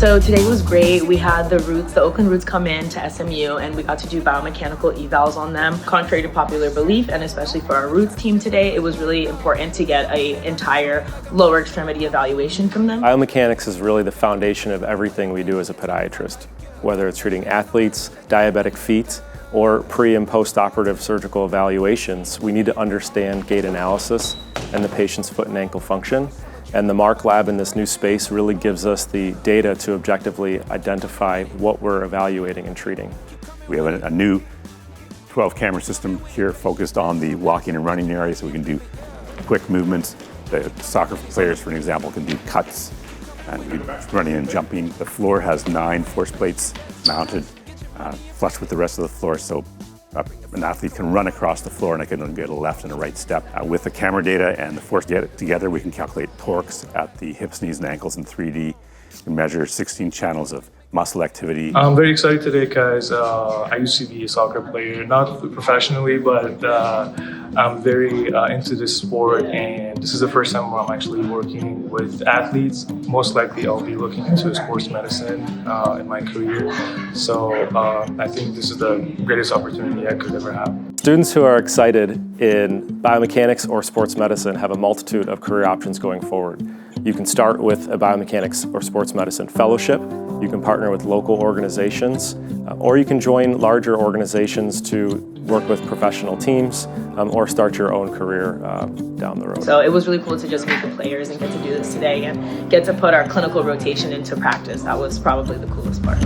So today was great. We had the Oakland Roots come in to SMU and we got to do biomechanical evals on them. Contrary to popular belief, and especially for our Roots team today, it was really important to get an entire lower extremity evaluation from them. Biomechanics is really the foundation of everything we do as a podiatrist, whether it's treating athletes, diabetic feet, or pre- and post-operative surgical evaluations. We need to understand gait analysis and the patient's foot and ankle function. And the Mark Lab in this new space really gives us the data to objectively identify what we're evaluating and treating. We have a new 12 camera system here focused on the walking and running area, so we can do quick movements. The soccer players, for an example, can do cuts and running and jumping. The floor has 9 force plates mounted flush with the rest of the floor, so an athlete can run across the floor and I can get a left and a right step. With the camera data and the force data together, we can calculate torques at the hips, knees, and ankles in 3D. We measure 16 channels of muscle activity. I'm very excited today because I used to be a soccer player, not professionally, but I'm very into this sport, and this is the first time where I'm actually working with athletes. Most likely I'll be looking into sports medicine in my career. So I think this is the greatest opportunity I could ever have. Students who are excited in biomechanics or sports medicine have a multitude of career options going forward. You can start with a biomechanics or sports medicine fellowship. You can partner with local organizations, or you can join larger organizations to work with professional teams, or start your own career down the road. So it was really cool to just meet the players and get to do this today and get to put our clinical rotation into practice. That was probably the coolest part.